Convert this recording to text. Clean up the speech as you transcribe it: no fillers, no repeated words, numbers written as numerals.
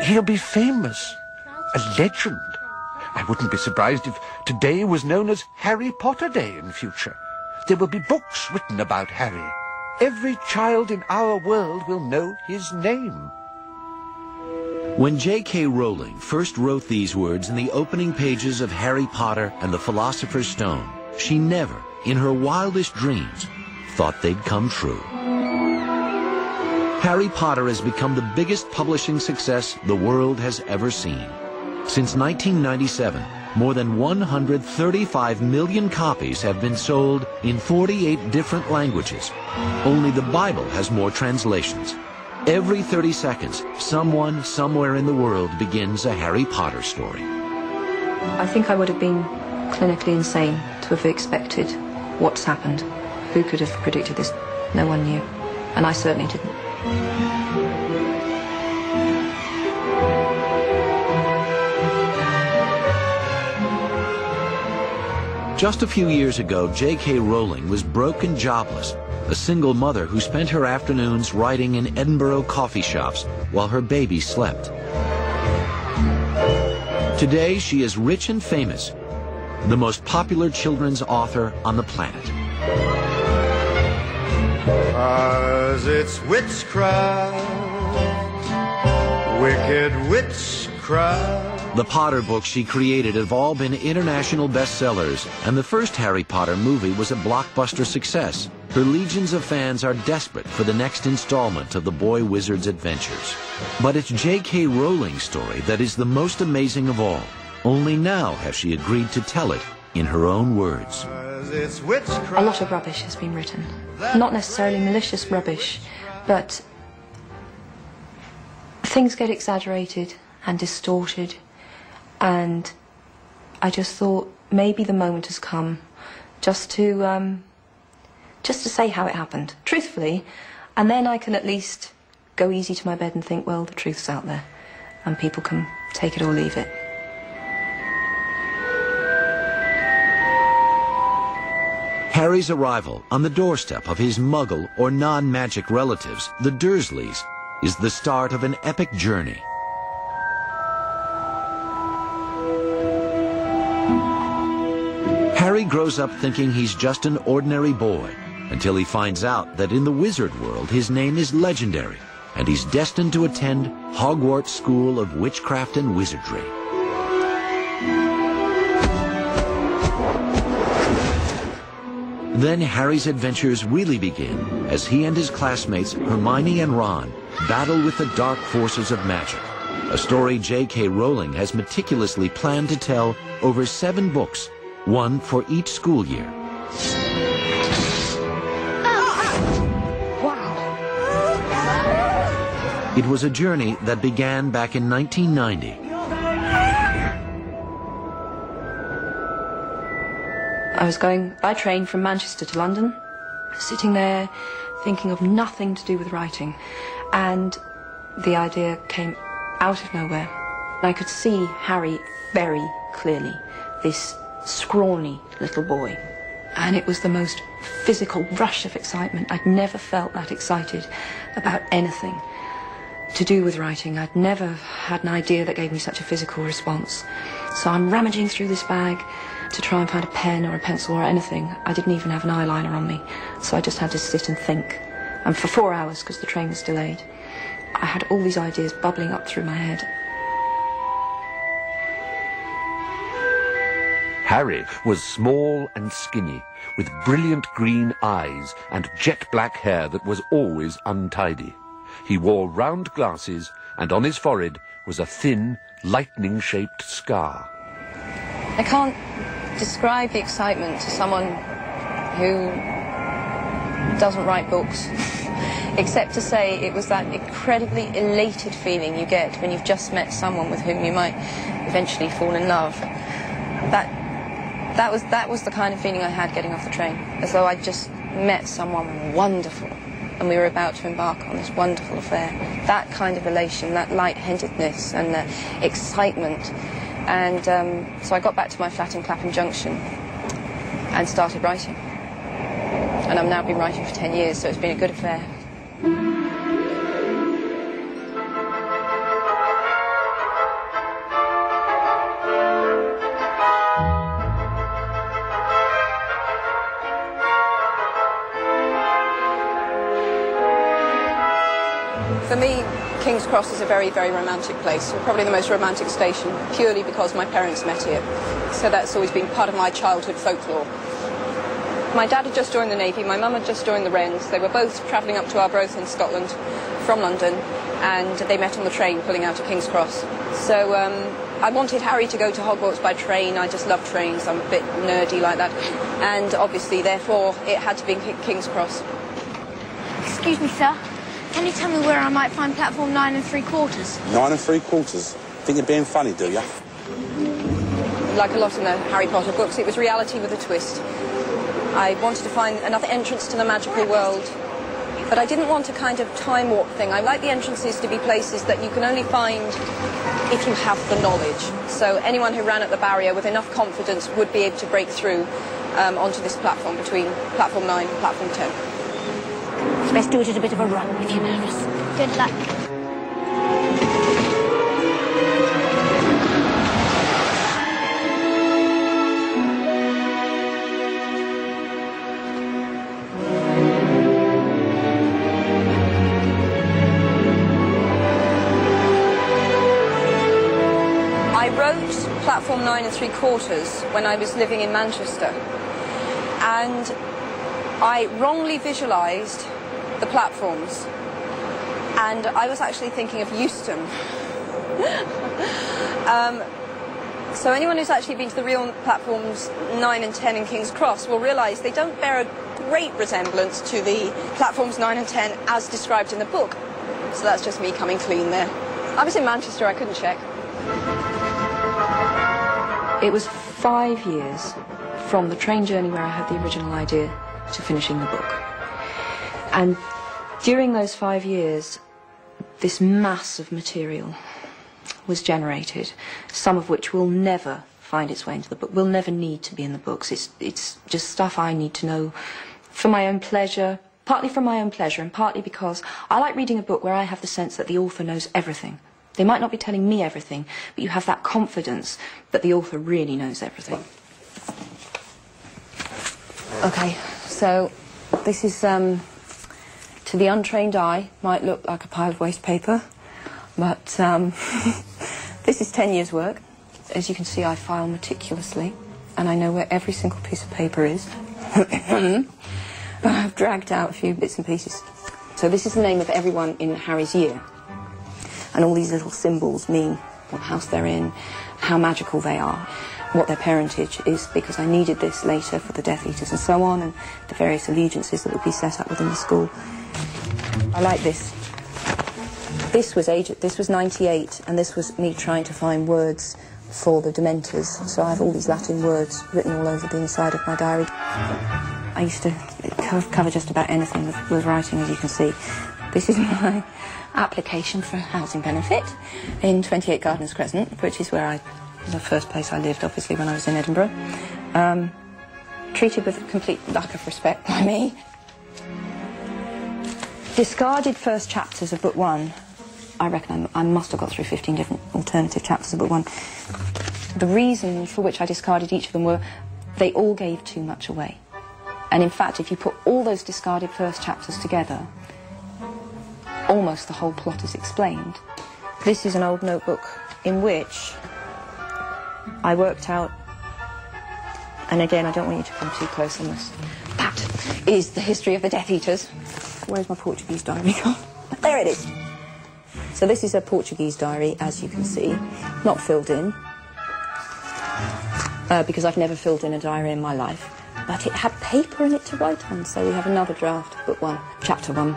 He'll be famous, a legend. I wouldn't be surprised if today was known as Harry Potter Day in future. There will be books written about Harry. Every child in our world will know his name. When J.K. Rowling first wrote these words in the opening pages of Harry Potter and the Philosopher's Stone, she never, in her wildest dreams, thought they'd come true. Harry Potter has become the biggest publishing success the world has ever seen. Since 1997, more than 135 million copies have been sold in 48 different languages. Only the Bible has more translations. Every 30 seconds, someone somewhere in the world begins a Harry Potter story. I think I would have been clinically insane to have expected what's happened. Who could have predicted this? No one knew. And I certainly didn't. Just a few years ago, J.K. Rowling was broke and jobless, a single mother who spent her afternoons writing in Edinburgh coffee shops while her baby slept. Today, she is rich and famous, the most popular children's author on the planet. 'Cause it's witchcraft, wicked witchcraft. The Potter books she created have all been international bestsellers, and the first Harry Potter movie was a blockbuster success. Her legions of fans are desperate for the next installment of the boy wizard's adventures. But it's J.K. Rowling's story that is the most amazing of all. Only now has she agreed to tell it in her own words. A lot of rubbish has been written. Not necessarily malicious rubbish, but things get exaggerated and distorted. And I just thought maybe the moment has come just to say how it happened, truthfully, and then I can at least go easy to my bed and think, well, the truth's out there, and people can take it or leave it. Harry's arrival on the doorstep of his Muggle or non-magic relatives, the Dursleys, is the start of an epic journey. Harry grows up thinking he's just an ordinary boy, until he finds out that in the wizard world his name is legendary, and he's destined to attend Hogwarts School of Witchcraft and Wizardry. Then Harry's adventures really begin as he and his classmates Hermione and Ron battle with the dark forces of magic, a story J.K. Rowling has meticulously planned to tell over 7 books, one for each school year. Wow. It was a journey that began back in 1990. I was going by train from Manchester to London, sitting there thinking of nothing to do with writing, and the idea came out of nowhere. I could see Harry very clearly, this scrawny little boy, and it was the most physical rush of excitement. I'd never felt that excited about anything to do with writing. I'd never had an idea that gave me such a physical response. So I'm rummaging through this bag to try and find a pen or a pencil or anything. I didn't even have an eyeliner on me, so I just had to sit and think. And for 4 hours, because the train was delayed, I had all these ideas bubbling up through my head. Harry was small and skinny, with brilliant green eyes and jet-black hair that was always untidy. He wore round glasses, and on his forehead was a thin, lightning-shaped scar. I can't describe the excitement to someone who doesn't write books, except to say it was that incredibly elated feeling you get when you've just met someone with whom you might eventually fall in love. That was the kind of feeling I had getting off the train, as though I'd just met someone wonderful and we were about to embark on this wonderful affair. That kind of elation, that light-headedness and the excitement. And so I got back to my flat in Clapham Junction and started writing. And I've now been writing for 10 years, so it's been a good affair. For me, King's Cross is a very, very romantic place. Probably the most romantic station, purely because my parents met here. So that's always been part of my childhood folklore. My dad had just joined the Navy, my mum had just joined the Wrens. They were both travelling up to Arbroath in Scotland from London, and they met on the train pulling out of King's Cross. So I wanted Harry to go to Hogwarts by train. I just love trains, I'm a bit nerdy like that. And obviously, therefore, it had to be King's Cross. Excuse me, sir. Can you tell me where I might find platform 9 3/4? 9 3/4? Think you're being funny, do you? Like a lot in the Harry Potter books, it was reality with a twist. I wanted to find another entrance to the magical world, but I didn't want a kind of time warp thing. I like the entrances to be places that you can only find if you have the knowledge. So anyone who ran at the barrier with enough confidence would be able to break through onto this platform between platform 9 and platform 10. It's best do it at a bit of a run if you're nervous. Good luck. I wrote platform 9 3/4 when I was living in Manchester, and I wrongly visualised the platforms, and I was actually thinking of Euston. So anyone who's actually been to the real platforms 9 and 10 in King's Cross will realise they don't bear a great resemblance to the platforms 9 and 10 as described in the book. So that's just me coming clean there. I was in Manchester, I couldn't check. It was 5 years from the train journey where I had the original idea to finishing the book. And during those 5 years, this mass of material was generated, some of which will never find its way into the book, will never need to be in the books. It's just stuff I need to know for my own pleasure, partly for my own pleasure and partly because I like reading a book where I have the sense that the author knows everything. They might not be telling me everything, but you have that confidence that the author really knows everything. Okay, so this is, to the untrained eye, might look like a pile of waste paper, but this is 10 years' work. As you can see, I file meticulously, and I know where every single piece of paper is. But I've dragged out a few bits and pieces. So this is the name of everyone in Harry's year. And all these little symbols mean what house they're in, how magical they are, what their parentage is, because I needed this later for the Death Eaters and so on, and the various allegiances that would be set up within the school. I like this. This was 98, and this was me trying to find words for the Dementors. So I have all these Latin words written all over the inside of my diary. I used to cover just about anything with writing, as you can see. This is my application for housing benefit in 28 Gardens Crescent, which is where the first place I lived, obviously, when I was in Edinburgh. Treated with complete lack of respect by me. Discarded first chapters of book 1. I reckon I must have got through 15 different alternative chapters of book 1. The reason for which I discarded each of them were they all gave too much away. And in fact, if you put all those discarded first chapters together, almost the whole plot is explained. This is an old notebook in which I worked out, and again, I don't want you to come too close on this. That is the history of the Death Eaters. Where's my Portuguese diary gone? There it is. So this is a Portuguese diary, as you can see, not filled in, because I've never filled in a diary in my life. But it had paper in it to write on, so we have another draft, book 1, chapter 1.